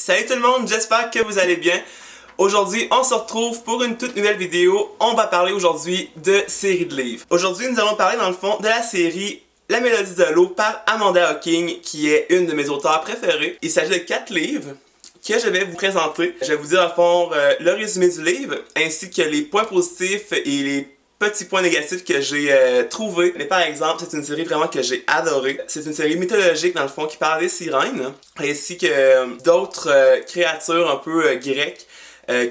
Salut tout le monde, j'espère que vous allez bien. Aujourd'hui, on se retrouve pour une toute nouvelle vidéo. On va parler aujourd'hui de séries de livres. Aujourd'hui, nous allons parler dans le fond de la série La Mélodie de l'eau par Amanda Hocking, qui est une de mes auteurs préférées. Il s'agit de 4 livres que je vais vous présenter. Je vais vous dire dans le fond le résumé du livre, ainsi que les points positifs et les petits points négatifs que j'ai trouvés. Mais par exemple, c'est une série vraiment que j'ai adorée. C'est une série mythologique dans le fond qui parle des sirènes, ainsi que d'autres créatures un peu grecques.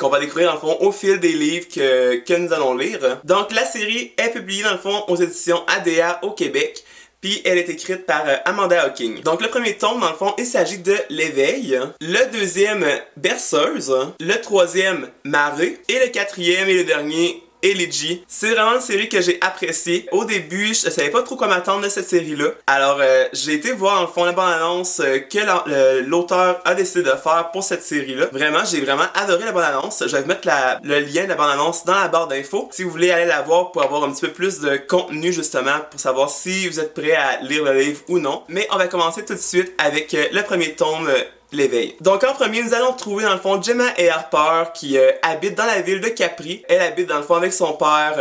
Qu'on va découvrir dans le fond au fil des livres que nous allons lire. Donc la série est publiée dans le fond aux éditions ADA au Québec. Puis elle est écrite par Amanda Hocking. Donc le premier tome, dans le fond, il s'agit de L'éveil. Le deuxième, Berceuse. Le troisième, Marée. Et le quatrième et le dernier, Elegy. C'est vraiment une série que j'ai appréciée. Au début, je savais pas trop quoi m'attendre de cette série-là. Alors, j'ai été voir, dans le fond, la bande-annonce que l'auteur a décidé de faire pour cette série-là. Vraiment, j'ai vraiment adoré la bande-annonce. Je vais vous mettre le lien de la bande-annonce dans la barre d'infos. Si vous voulez aller la voir pour avoir un petit peu plus de contenu, justement, pour savoir si vous êtes prêt à lire le livre ou non. Mais on va commencer tout de suite avec le premier tome, L'éveil. Donc en premier, nous allons trouver dans le fond Gemma et Harper qui habitent dans la ville de Capri. Elle habite dans le fond avec son père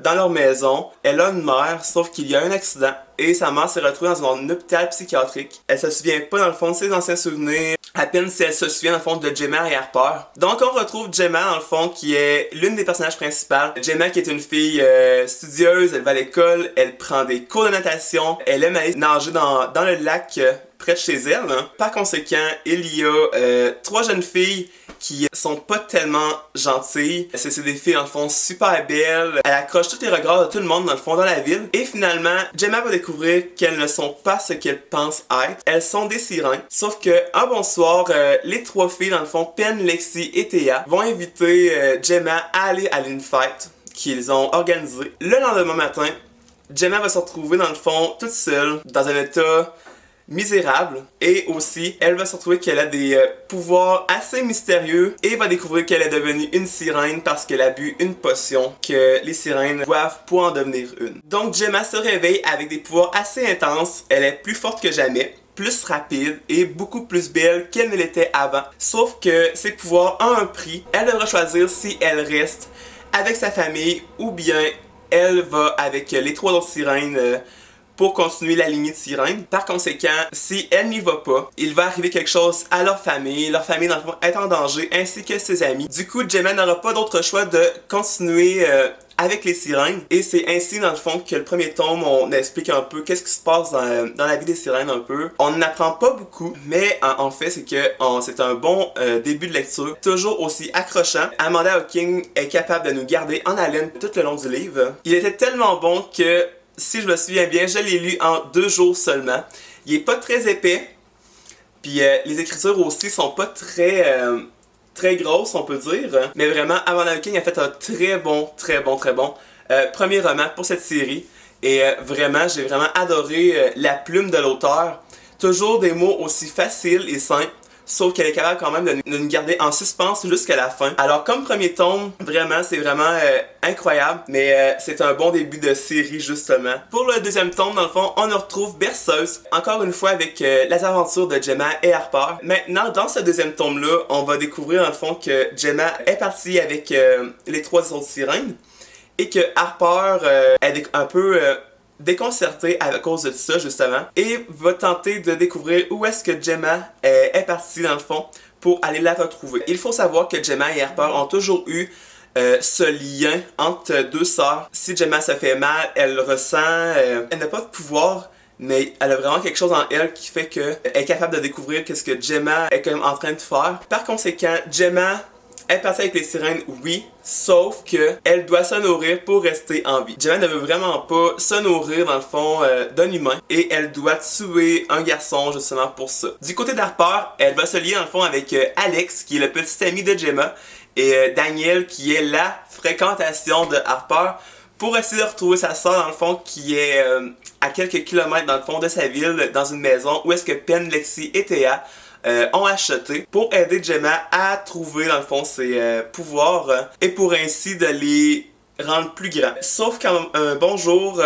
dans leur maison. Elle a une mère, sauf qu'il y a un accident et sa mère s'est retrouvée dans un hôpital psychiatrique. Elle se souvient pas dans le fond de ses anciens souvenirs, à peine si elle se souvient dans le fond de Gemma et Harper. Donc on retrouve Gemma dans le fond qui est l'une des personnages principales. Gemma qui est une fille studieuse, elle va à l'école, elle prend des cours de natation, elle aime aller nager dans le lac près de chez elle. Par conséquent, il y a 3 jeunes filles qui sont pas tellement gentilles. C'est des filles, dans le fond, super belles. Elle accroche tous les regards de tout le monde, dans le fond, dans la ville. Et finalement, Gemma va découvrir qu'elles ne sont pas ce qu'elles pensent être. Elles sont des sirènes. Sauf que, un bon soir, les 3 filles, dans le fond, Pen, Lexi et Théa, vont inviter Gemma à aller à une fête qu'ils ont organisée. Le lendemain matin, Gemma va se retrouver, dans le fond, toute seule, dans un état misérable, et aussi elle va se retrouver qu'elle a des pouvoirs assez mystérieux et va découvrir qu'elle est devenue une sirène parce qu'elle a bu une potion que les sirènes boivent pour en devenir une. Donc Gemma se réveille avec des pouvoirs assez intenses, elle est plus forte que jamais, plus rapide et beaucoup plus belle qu'elle ne l'était avant. Sauf que ses pouvoirs ont un prix, elle devra choisir si elle reste avec sa famille ou bien elle va avec les 3 autres sirènes pour continuer la lignée de sirènes. Par conséquent, si elle n'y va pas, il va arriver quelque chose à leur famille dans le fond est en danger, ainsi que ses amis. Du coup, Gemma n'aura pas d'autre choix de continuer avec les sirènes, et c'est ainsi dans le fond que le premier tome, on explique un peu qu'est-ce qui se passe dans la vie des sirènes un peu. On n'apprend pas beaucoup, mais en fait c'est que c'est un bon début de lecture, toujours aussi accrochant. Amanda Hocking est capable de nous garder en haleine tout le long du livre. Il était tellement bon que, si je me souviens bien, je l'ai lu en 2 jours seulement. Il est pas très épais, puis les écritures aussi sont pas très grosses, on peut dire. Mais vraiment, Amanda Hocking a fait un très bon premier roman pour cette série. Et vraiment, j'ai vraiment adoré la plume de l'auteur. Toujours des mots aussi faciles et simples, sauf qu'elle est capable quand même de nous garder en suspense jusqu'à la fin. Alors comme premier tome, vraiment, c'est vraiment incroyable, mais c'est un bon début de série justement. Pour le deuxième tome, dans le fond, on retrouve Berceuse, encore une fois avec les aventures de Gemma et Harper. Maintenant, dans ce deuxième tome-là, on va découvrir dans le fond que Gemma est partie avec les 3 autres sirènes, et que Harper est un peu déconcerté à cause de ça justement, et va tenter de découvrir où est-ce que Gemma est partie dans le fond pour aller la retrouver. Il faut savoir que Gemma et Harper ont toujours eu ce lien entre 2 sœurs. Si Gemma se fait mal, elle ressent, elle n'a pas de pouvoir, mais elle a vraiment quelque chose en elle qui fait qu'elle est capable de découvrir qu'est-ce que Gemma est quand même en train de faire. Par conséquent, Gemma est partie avec les sirènes, oui, sauf que elle doit se nourrir pour rester en vie. Gemma ne veut vraiment pas se nourrir dans le fond d'un humain, et elle doit tuer un garçon justement pour ça. Du côté d'Harper, elle va se lier dans le fond avec Alex, qui est le petit ami de Gemma, et Daniel, qui est la fréquentation de Harper, pour essayer de retrouver sa sœur dans le fond, qui est à quelques kilomètres dans le fond de sa ville, dans une maison où est-ce que Pen, Lexi et Théa ont acheté pour aider Gemma à trouver dans le fond ses pouvoirs et pour ainsi de les rendre plus grands. Sauf qu'un bon jour,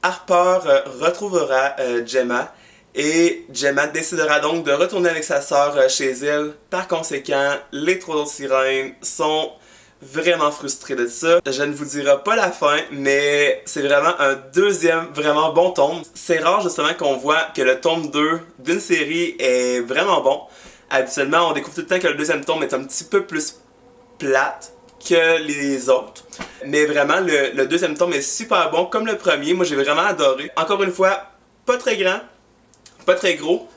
Harper retrouvera Gemma Et Gemma décidera donc de retourner avec sa sœur chez elle. Par conséquent, les trois autres sirènes sont vraiment frustrées de ça. Je ne vous dirai pas la fin, mais c'est vraiment un deuxième vraiment bon tome. C'est rare justement qu'on voit que le tome 2 d'une série est vraiment bon. Habituellement, on découvre tout le temps que le deuxième tome est un petit peu plus plate que les autres. Mais vraiment, le deuxième tome est super bon, comme le premier. Moi, j'ai vraiment adoré. Encore une fois, pas très grand, pas très gros.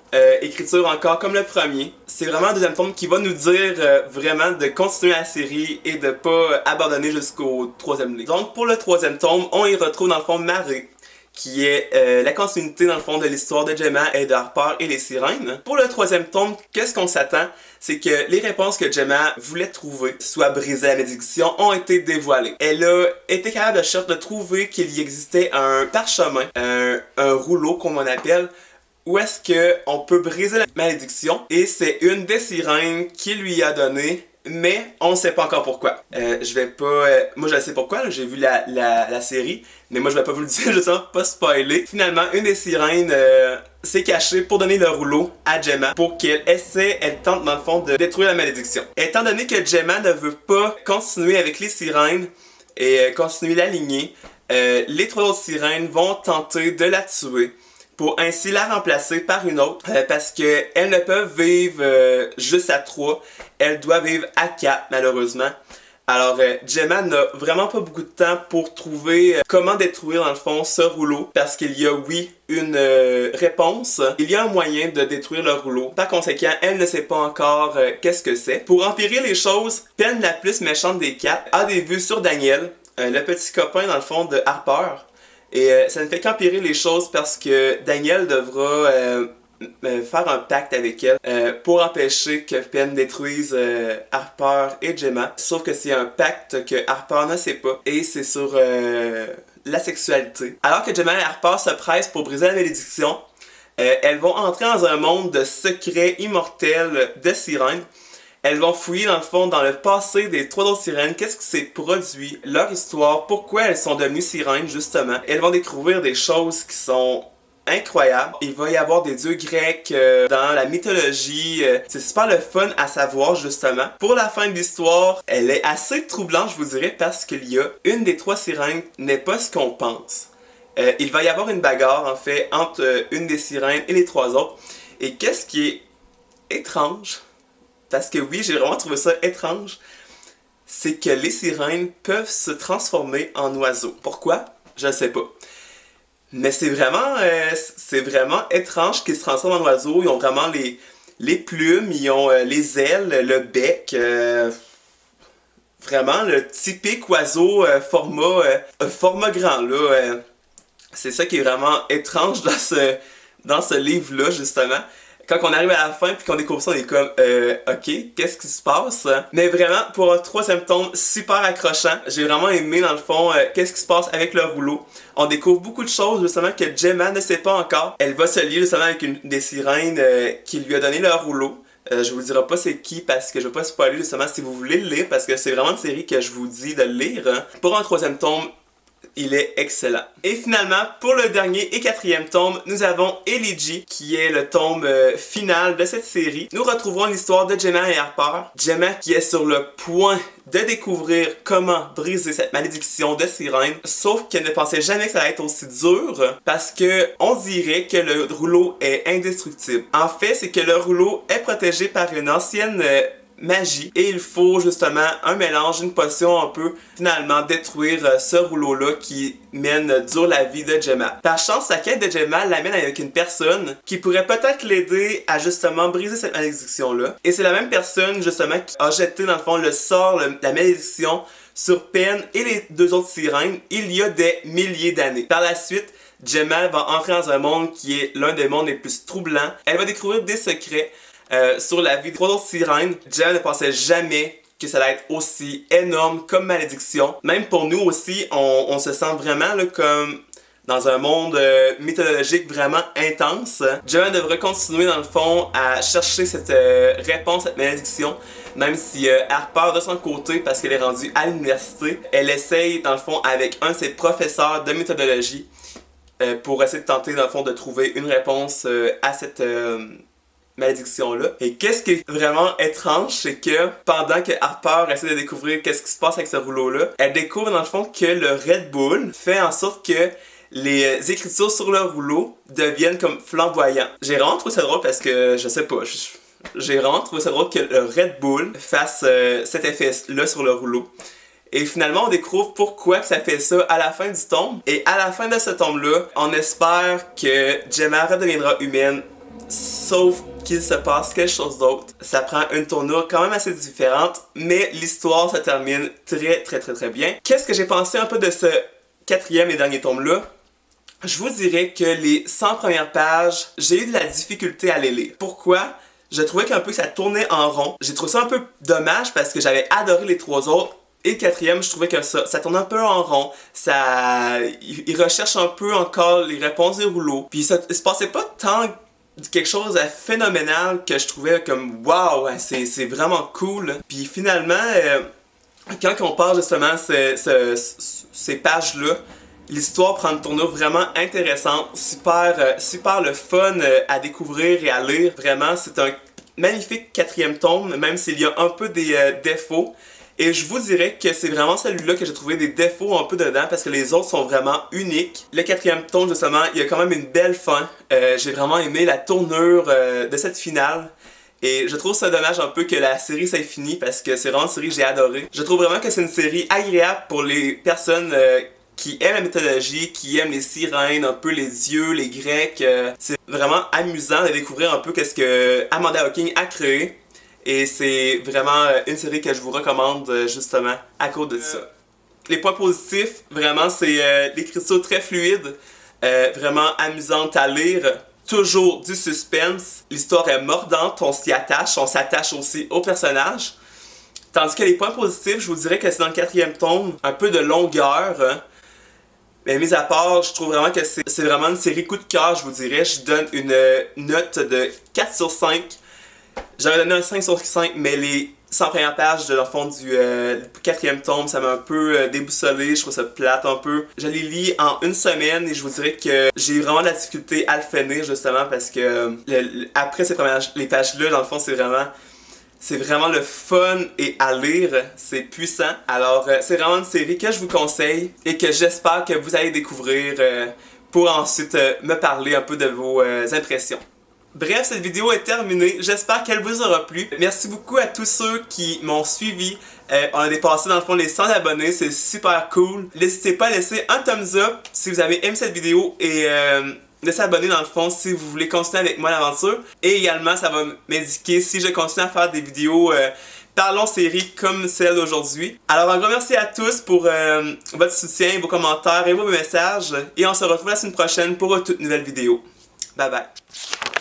Écriture encore comme le premier. C'est vraiment un deuxième tome qui va nous dire vraiment de continuer la série et de pas abandonner jusqu'au troisième livre. Donc pour le troisième tome, on y retrouve dans le fond Mare, qui est la continuité dans le fond de l'histoire de Gemma et de Harper et les sirènes. Pour le troisième tome, qu'est-ce qu'on s'attend? C'est que les réponses que Gemma voulait trouver, soit briser la malédiction, ont été dévoilées. Elle a été capable de trouver qu'il y existait un parchemin, un rouleau comme on appelle, où est-ce qu'on peut briser la malédiction, et c'est une des sirènes qui lui a donné, mais on ne sait pas encore pourquoi. Je vais pas... moi je sais pourquoi, j'ai vu la série, mais moi je vais pas vous le dire, justement, pas spoiler. Finalement, une des sirènes s'est cachée pour donner le rouleau à Gemma, pour qu'elle elle tente dans le fond de détruire la malédiction. Étant donné que Gemma ne veut pas continuer avec les sirènes et continuer la lignée, les trois autres sirènes vont tenter de la tuer, pour ainsi la remplacer par une autre, parce qu'elles ne peuvent vivre juste à 3, elles doivent vivre à 4 malheureusement. Alors Gemma n'a vraiment pas beaucoup de temps pour trouver comment détruire dans le fond ce rouleau, parce qu'il y a oui une réponse, il y a un moyen de détruire le rouleau. Par conséquent, elle ne sait pas encore qu'est-ce que c'est. Pour empirer les choses, Pen, la plus méchante des 4, a des vues sur Daniel, le petit copain dans le fond de Harper. Et ça ne fait qu'empirer les choses parce que Daniel devra faire un pacte avec elle pour empêcher que Pen détruise Harper et Gemma. Sauf que c'est un pacte que Harper ne sait pas, et c'est sur la sexualité. Alors que Gemma et Harper se pressent pour briser la malédiction, elles vont entrer dans un monde de secrets immortels de sirènes. Elles vont fouiller dans le fond, dans le passé des trois autres sirènes, qu'est-ce qui s'est produit, leur histoire, pourquoi elles sont devenues sirènes justement. Elles vont découvrir des choses qui sont incroyables. Il va y avoir des dieux grecs dans la mythologie. C'est super le fun à savoir justement. Pour la fin de l'histoire, elle est assez troublante je vous dirais, parce qu'il y a une des trois sirènes n'est pas ce qu'on pense. Il va y avoir une bagarre en fait entre une des sirènes et les trois autres. Et qu'est-ce qui est étrange, parce que oui, j'ai vraiment trouvé ça étrange, c'est que les sirènes peuvent se transformer en oiseaux. Pourquoi? Je ne sais pas. Mais c'est vraiment étrange qu'ils se transforment en oiseaux. Ils ont vraiment les plumes, ils ont les ailes, le bec. Vraiment le typique oiseau format grand là. C'est ça qui est vraiment étrange dans ce livre-là, justement. Quand on arrive à la fin puis qu'on découvre ça, on est comme ok, qu'est-ce qui se passe? Mais vraiment, pour un troisième tome super accrochant, j'ai vraiment aimé dans le fond qu'est-ce qui se passe avec le rouleau. On découvre beaucoup de choses justement que Gemma ne sait pas encore. Elle va se lier justement avec une des sirènes qui lui a donné le rouleau. Je vous dirai pas c'est qui parce que je vais pas spoiler justement si vous voulez le lire, parce que c'est vraiment une série que je vous dis de lire. Pour un troisième tome, il est excellent. Et finalement, pour le dernier et quatrième tome, nous avons Elegy, qui est le tome final de cette série. Nous retrouvons l'histoire de Gemma et Harper. Gemma qui est sur le point de découvrir comment briser cette malédiction de sirène, sauf qu'elle ne pensait jamais que ça allait être aussi dur, parce que on dirait que le rouleau est indestructible. En fait, c'est que le rouleau est protégé par une ancienne magie, et il faut justement un mélange, une potion, on peut finalement détruire ce rouleau-là qui mène dur la vie de Gemma. Par chance, la quête de Gemma l'amène avec une personne qui pourrait peut-être l'aider à justement briser cette malédiction-là. Et c'est la même personne justement qui a jeté dans le fond le sort, la malédiction sur Pen et les deux autres sirènes il y a des milliers d'années. Par la suite, Gemma va entrer dans un monde qui est l'un des mondes les plus troublants. Elle va découvrir des secrets sur la vie de trois autres sirènes. Gemma ne pensait jamais que ça allait être aussi énorme comme malédiction. Même pour nous aussi, on se sent vraiment là, comme dans un monde mythologique vraiment intense. Gemma devrait continuer dans le fond à chercher cette réponse à cette malédiction. Même si Harper de son côté, parce qu'elle est rendue à l'université, elle essaye dans le fond avec un de ses professeurs de méthodologie pour essayer de tenter, dans le fond, de trouver une réponse à cette malédiction-là. Et qu'est-ce qui est vraiment étrange, c'est que pendant que Harper essaie de découvrir qu'est-ce qui se passe avec ce rouleau-là, elle découvre dans le fond que le Red Bull fait en sorte que les écritures sur le rouleau deviennent comme flamboyants. J'ai vraiment trouvé ça drôle parce que, je sais pas, j'ai vraiment trouvé ça drôle que le Red Bull fasse cet effet-là sur le rouleau. Et finalement, on découvre pourquoi que ça fait ça à la fin du tome. Et à la fin de ce tome-là, on espère que Gemma redeviendra humaine, sauf qu'il se passe quelque chose d'autre. Ça prend une tournure quand même assez différente, mais l'histoire se termine très bien. Qu'est-ce que j'ai pensé un peu de ce quatrième et dernier tome-là? Je vous dirais que les 100 premières pages, j'ai eu de la difficulté à les lire. Pourquoi? Je trouvais qu'un peu ça tournait en rond. J'ai trouvé ça un peu dommage parce que j'avais adoré les trois autres. Et le quatrième, je trouvais que ça tourne un peu en rond. Il recherche un peu encore les réponses des rouleaux. Puis il se passait pas tant quelque chose de phénoménal que je trouvais comme waouh, c'est vraiment cool. Puis finalement, quand on parle justement ces pages-là, l'histoire prend une tournure vraiment intéressante, super le fun à découvrir et à lire. Vraiment, c'est un magnifique quatrième tome, même s'il y a un peu des défauts. Et je vous dirais que c'est vraiment celui-là que j'ai trouvé des défauts un peu dedans parce que les autres sont vraiment uniques. Le quatrième tome, justement, il y a quand même une belle fin. J'ai vraiment aimé la tournure de cette finale. Et je trouve ça dommage un peu que la série s'est finie parce que c'est vraiment une série que j'ai adorée. Je trouve vraiment que c'est une série agréable pour les personnes qui aiment la mythologie, qui aiment les sirènes, un peu les dieux, les grecs. C'est vraiment amusant de découvrir un peu qu'est-ce que Amanda Hocking a créé. Et c'est vraiment une série que je vous recommande justement à cause de ça. Les points positifs, vraiment, c'est l'écriture très fluide, vraiment amusante à lire, toujours du suspense, l'histoire est mordante, on s'y attache, on s'attache aussi aux personnages. Tandis que les points positifs, je vous dirais que c'est dans le quatrième tome, un peu de longueur. Mais mis à part, je trouve vraiment que c'est vraiment une série coup de cœur, je vous dirais. Je donne une note de 4 sur 5. J'aurais donné un 5 sur 5, mais les 100 premières pages de, dans le fond du quatrième tome, ça m'a un peu déboussolé, je trouve ça plate un peu. Je les lis en une semaine et je vous dirais que j'ai vraiment de la difficulté à le finir justement parce que après les pages-là, dans le fond, c'est vraiment le fun et à lire, c'est puissant. Alors, c'est vraiment une série que je vous conseille et que j'espère que vous allez découvrir pour ensuite me parler un peu de vos impressions. Bref, cette vidéo est terminée. J'espère qu'elle vous aura plu. Merci beaucoup à tous ceux qui m'ont suivi. On a dépassé dans le fond les 100 abonnés, c'est super cool. N'hésitez pas à laisser un thumbs up si vous avez aimé cette vidéo et de s'abonner dans le fond si vous voulez continuer avec moi l'aventure. Et également, ça va m'indiquer si je continue à faire des vidéos parlons série comme celle d'aujourd'hui. Alors un grand merci à tous pour votre soutien, vos commentaires et vos messages. Et on se retrouve la semaine prochaine pour une toute nouvelle vidéo. Bye bye.